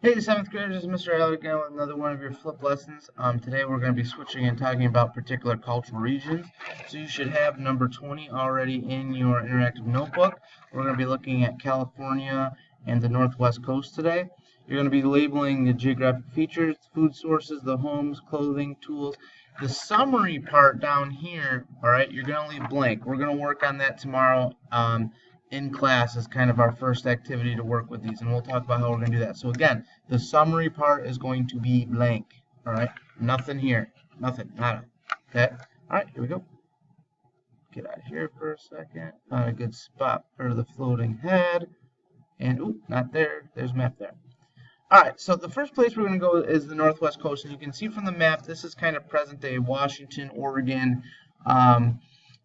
Hey, 7th graders, this is Mr. Allen again with another one of your flip lessons. Today we're going to be switching and talking about particular cultural regions. So you should have number 20 already in your interactive notebook. We're going to be looking at California and the Northwest Coast today. You're going to be labeling the geographic features, food sources, the homes, clothing, tools. The summary part down here, all right, you're going to leave blank. We're going to work on that tomorrow. In class is kind of our first activity to work with these, and we'll talk about how we're going to do that. So again, the summary part is going to be blank. All right, nothing here, nothing, nada. Okay. All right, here we go. Get out of here for a second. Found a good spot for the floating head, and ooh, not there. There's map there. All right, so the first place we're going to go is the Northwest Coast, and you can see from the map this is kind of present-day Washington, Oregon,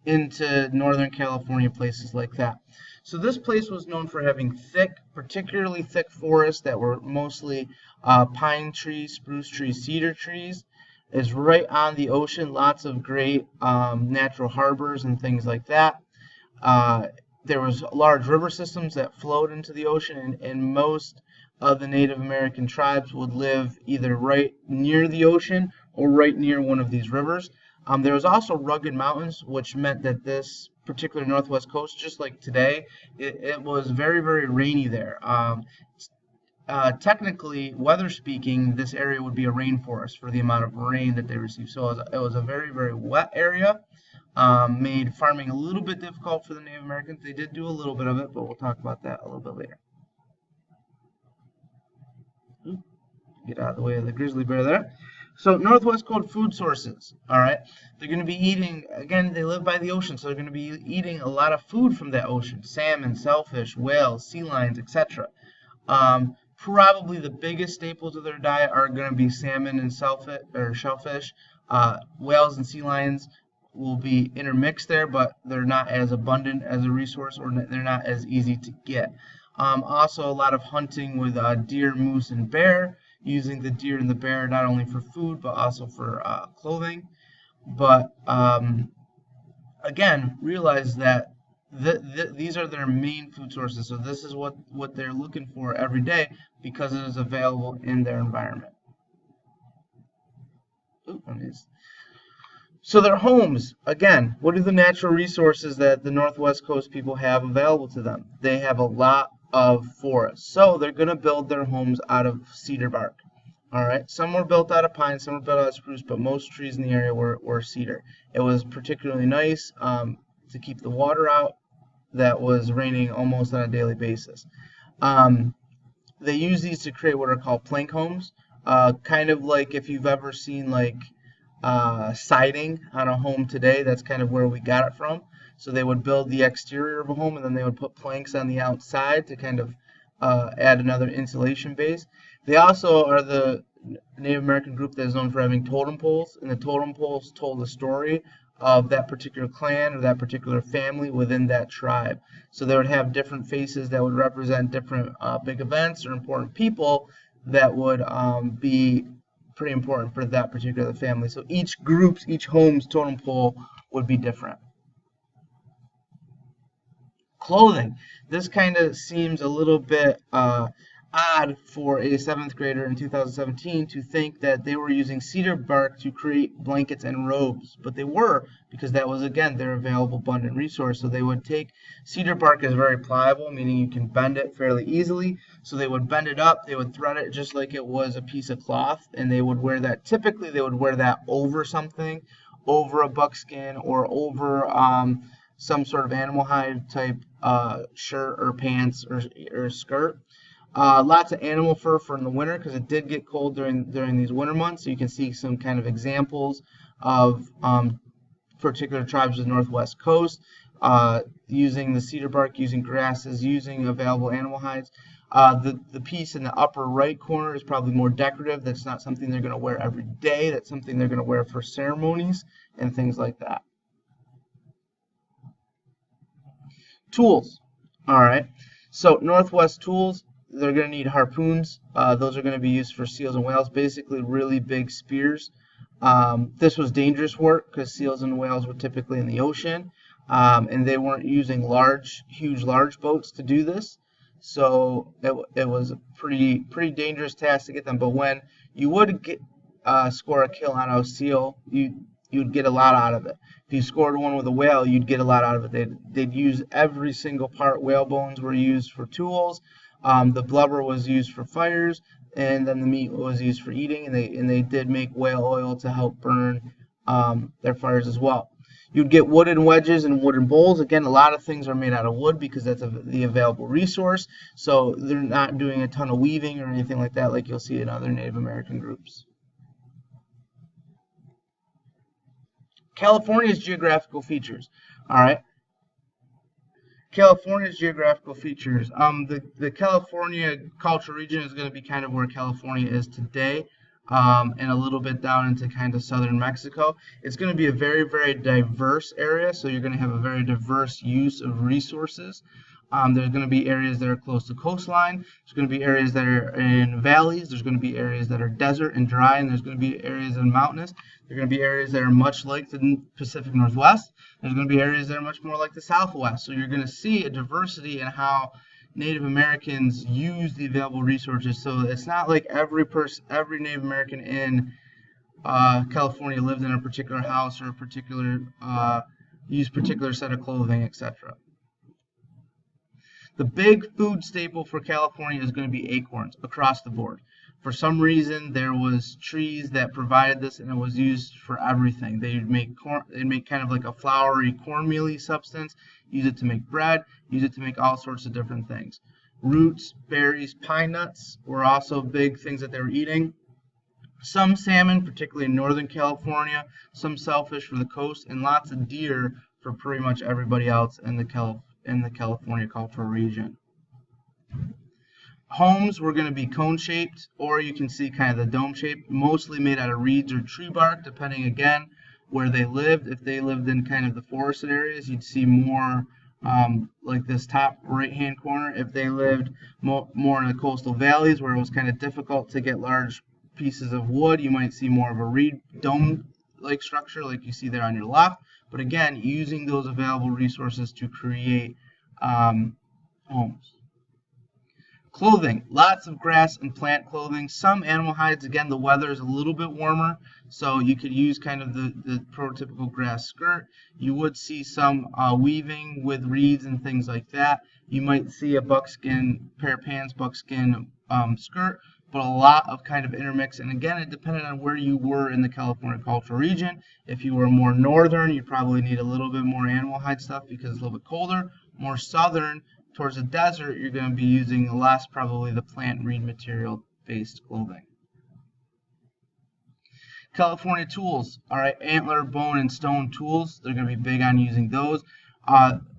into Northern California, places like that. So this place was known for having thick, particularly thick forests that were mostly pine trees, spruce trees, cedar trees. It's right on the ocean, lots of great natural harbors and things like that. There was large river systems that flowed into the ocean, and most of the Native American tribes would live either right near the ocean or right near one of these rivers. There was also rugged mountains, which meant that this particular Northwest Coast, just like today, it was very, very rainy there. Technically, weather speaking, this area would be a rainforest for the amount of rain that they received. So it was a very, very wet area. Made farming a little bit difficult for the Native Americans. They did do a little bit of it, but we'll talk about that a little bit later. Get out of the way of the grizzly bear there. So Northwest Coast food sources, all right? They're going to be eating, again, they live by the ocean, so they're going to be eating a lot of food from that ocean. Salmon, shellfish, whales, sea lions, etc. Probably the biggest staples of their diet are going to be salmon and shellfish. Whales and sea lions will be intermixed there, but they're not as abundant as a resource, or they're not as easy to get. Also, a lot of hunting with deer, moose, and bear, using the deer and the bear not only for food but also for clothing. But again, realize that these are their main food sources, so this is what they're looking for every day because it is available in their environment. So their homes, again, what are the natural resources that the Northwest Coast people have available to them? They have a lot of forests, so they're going to build their homes out of cedar bark. All right, some were built out of pine, some were built out of spruce, but most trees in the area were cedar. It was particularly nice to keep the water out that was raining almost on a daily basis. They use these to create what are called plank homes, kind of like if you've ever seen like siding on a home today. That's kind of where we got it from. So they would build the exterior of a home, and then they would put planks on the outside to kind of add another insulation base. They also are the Native American group that is known for having totem poles, and the totem poles told the story of that particular clan or that particular family within that tribe. So they would have different faces that would represent different big events or important people that would be pretty important for that particular family. So each home's totem pole would be different. Clothing. This kind of seems a little bit odd for a 7th grader in 2017 to think that they were using cedar bark to create blankets and robes, but they were, because that was, again, their available abundant resource. So they would take cedar bark is very pliable, meaning you can bend it fairly easily. So they would bend it up, they would thread it just like it was a piece of cloth, and they would wear that. Typically, they would wear that over something, over a buckskin or over some sort of animal hide type shirt or pants or skirt. Lots of animal fur for in the winter because it did get cold during these winter months. So you can see some kind of examples of particular tribes of the Northwest Coast using the cedar bark, using grasses, using available animal hides. The piece in the upper right corner is probably more decorative. That's not something they're going to wear every day. That's something they're going to wear for ceremonies and things like that. Tools. All right. So Northwest tools. They're going to need harpoons. Those are going to be used for seals and whales, basically really big spears. This was dangerous work because seals and whales were typically in the ocean, and they weren't using huge large boats to do this. So it was a pretty dangerous task to get them. But when you would get score a kill on a seal, you'd get a lot out of it. If you scored one with a whale, you'd get a lot out of it. They'd use every single part. Whale bones were used for tools. The blubber was used for fires, and then the meat was used for eating. And they did make whale oil to help burn their fires as well. You'd get wooden wedges and wooden bowls. Again, a lot of things are made out of wood because that's the available resource. So they're not doing a ton of weaving or anything like that like you'll see in other Native American groups. California's geographical features. All right. California's geographical features. The California cultural region is going to be kind of where California is today. And a little bit down into kind of southern Mexico. It's going to be a very, very diverse area, so you're going to have a very diverse use of resources. There's going to be areas that are close to coastline. There's going to be areas that are in valleys. There's going to be areas that are desert and dry, and there's going to be areas that are mountainous. There's going to be areas that are much like the Pacific Northwest. There's going to be areas that are much more like the Southwest. So you're going to see a diversity in how Native Americans use the available resources. So it's not like every Native American in California lived in a particular house or a particular used particular set of clothing, etc. The big food staple for California is going to be acorns across the board. For some reason, there was trees that provided this, and it was used for everything. They'd make kind of like a floury cornmeal-y substance, use it to make bread, use it to make all sorts of different things. Roots, berries, pine nuts were also big things that they were eating. Some salmon, particularly in Northern California, some shellfish for the coast, and lots of deer for pretty much everybody else in the California cultural region. Homes were going to be cone-shaped, or you can see kind of the dome-shaped, mostly made out of reeds or tree bark, depending, again, where they lived. If they lived in kind of the forested areas, you'd see more like this top right-hand corner. If they lived more in the coastal valleys, where it was kind of difficult to get large pieces of wood, you might see more of a reed dome-like structure like you see there on your left. But again, using those available resources to create homes. Clothing, lots of grass and plant clothing, some animal hides. Again, the weather is a little bit warmer, so you could use kind of the prototypical grass skirt. You would see some weaving with reeds and things like that. You might see a buckskin pair of pants, buckskin skirt, but a lot of kind of intermix. And again, it depended on where you were in the California cultural region. If you were more northern, you probably need a little bit more animal hide stuff because it's a little bit colder. More southern, towards the desert, you're going to be using less probably the plant and reed material based clothing. California tools, all right, antler, bone, and stone tools. They're going to be big on using those.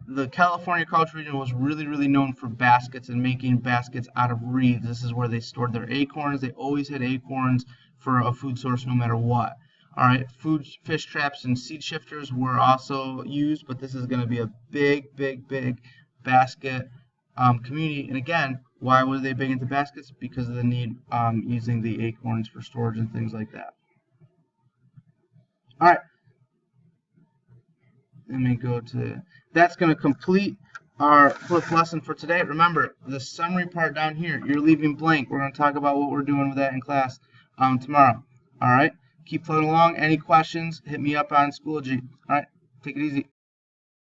The California cultural region was really known for baskets and making baskets out of reeds. This is where they stored their acorns. They always had acorns for a food source no matter what. All right, fish traps and seed shifters were also used, but this is going to be a big basket community. And again, why were they big into baskets? Because of the need using the acorns for storage and things like that. All right, let me go to, that's going to complete our fifth lesson for today. Remember, the summary part down here, you're leaving blank. We're going to talk about what we're doing with that in class tomorrow. All right, keep floating along. Any questions, hit me up on Schoology. All right, take it easy.